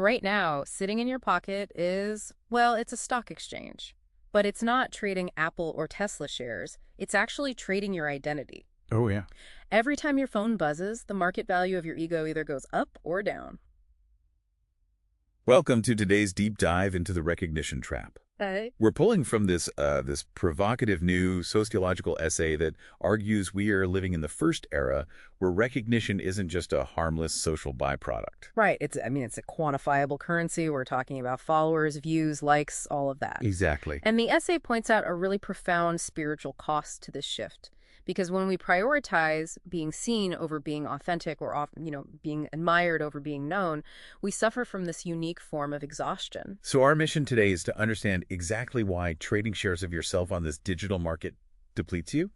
Right now, sitting in your pocket is, well, it's a stock exchange. But it's not trading Apple or Tesla shares. It's actually trading your identity. Oh, yeah. Every time your phone buzzes, the market value of your ego either goes up or down. Welcome to today's deep dive into the recognition trap. We're pulling from this provocative new sociological essay that argues we are living in the first era where recognition isn't just a harmless social byproduct. Right. It's a quantifiable currency. We're talking about followers, views, likes, all of that. Exactly. And the essay points out a really profound spiritual cost to this shift. Because when we prioritize being seen over being authentic or, being admired over being known, we suffer from this unique form of exhaustion. So our mission today is to understand exactly why trading shares of yourself on this digital market depletes you,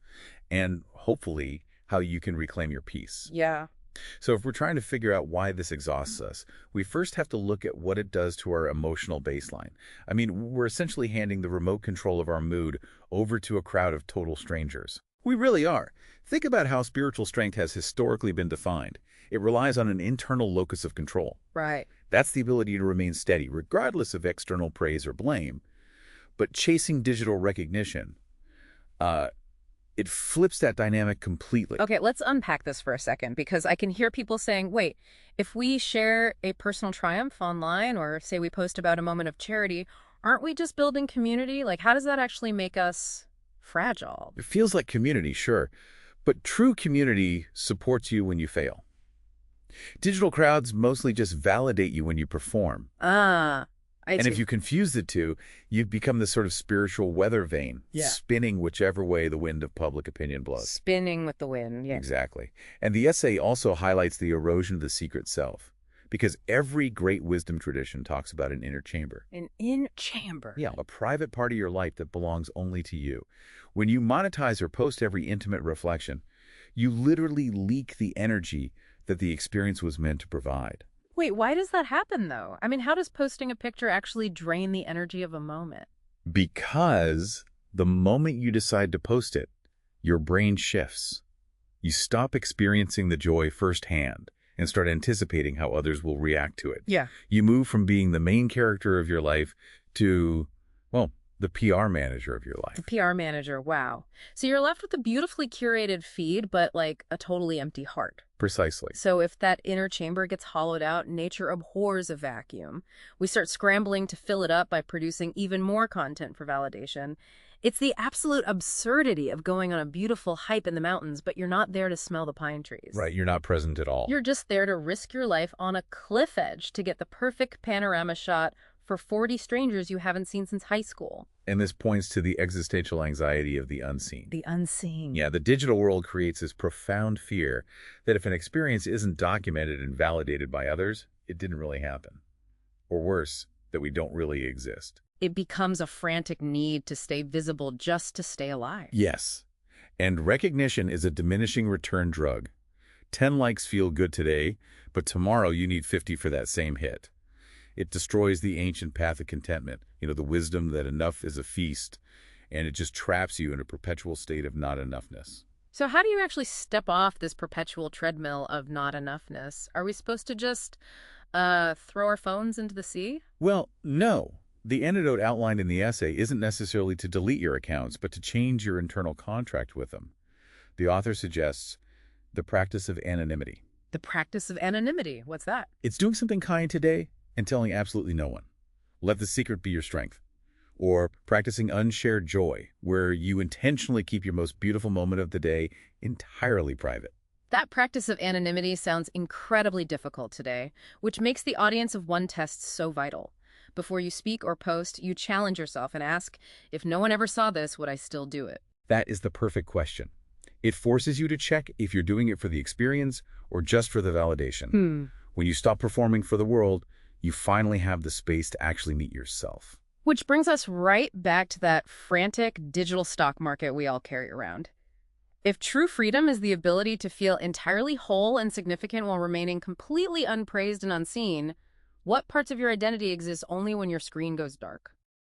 and hopefully how you can reclaim your peace. Yeah. So if we're trying to figure out why this exhausts us, we first have to look at what it does to our emotional baseline. I mean, we're essentially handing the remote control of our mood over to a crowd of total strangers. We really are. Think about how spiritual strength has historically been defined. It relies on an internal locus of control. Right. That's the ability to remain steady, regardless of external praise or blame. But chasing digital recognition, it flips that dynamic completely. Okay, let's unpack this for a second, because I can hear people saying, wait, if we share a personal triumph online or say we post about a moment of charity, aren't we just building community? Like, how does that actually make us fragile? It feels like community, sure, but true community supports you when you fail. Digital crowds mostly just validate you when you perform. And if you confuse the two, you become this sort of spiritual weather vane, spinning whichever way the wind of public opinion blows. Spinning with the wind, yeah. Exactly. And the essay also highlights the erosion of the secret self, because every great wisdom tradition talks about an inner chamber. An inner chamber. Yeah, a private part of your life that belongs only to you. When you monetize or post every intimate reflection, you literally leak the energy that the experience was meant to provide. Wait, why does that happen, though? I mean, how does posting a picture actually drain the energy of a moment? Because the moment you decide to post it, your brain shifts. You stop experiencing the joy firsthand and start anticipating how others will react to it. Yeah. You move from being the main character of your life to, well, the PR manager of your life. The PR manager, wow. So you're left with a beautifully curated feed, but like a totally empty heart. Precisely. So if that inner chamber gets hollowed out, nature abhors a vacuum. We start scrambling to fill it up by producing even more content for validation. It's the absolute absurdity of going on a beautiful hike in the mountains, but you're not there to smell the pine trees. Right, you're not present at all. You're just there to risk your life on a cliff edge to get the perfect panorama shot for 40 strangers you haven't seen since high school. And this points to the existential anxiety of the unseen. The unseen. Yeah, the digital world creates this profound fear that if an experience isn't documented and validated by others, it didn't really happen. Or worse, that we don't really exist. It becomes a frantic need to stay visible just to stay alive. Yes. And recognition is a diminishing return drug. 10 likes feel good today, but tomorrow you need 50 for that same hit. It destroys the ancient path of contentment, the wisdom that enough is a feast, and it just traps you in a perpetual state of not enoughness. So how do you actually step off this perpetual treadmill of not enoughness? Are we supposed to just throw our phones into the sea? Well, no. The antidote outlined in the essay isn't necessarily to delete your accounts, but to change your internal contract with them. The author suggests the practice of anonymity. The practice of anonymity. What's that? It's doing something kind today and telling absolutely no one. Let the secret be your strength. Or practicing unshared joy, where you intentionally keep your most beautiful moment of the day entirely private. That practice of anonymity sounds incredibly difficult today, which makes the audience of one test so vital. Before you speak or post, you challenge yourself and ask, if no one ever saw this, would I still do it? That is the perfect question. It forces you to check if you're doing it for the experience or just for the validation. When you stop performing for the world, you finally have the space to actually meet yourself. Which brings us right back to that frantic digital stock market we all carry around. If true freedom is the ability to feel entirely whole and significant while remaining completely unpraised and unseen, what parts of your identity exist only when your screen goes dark?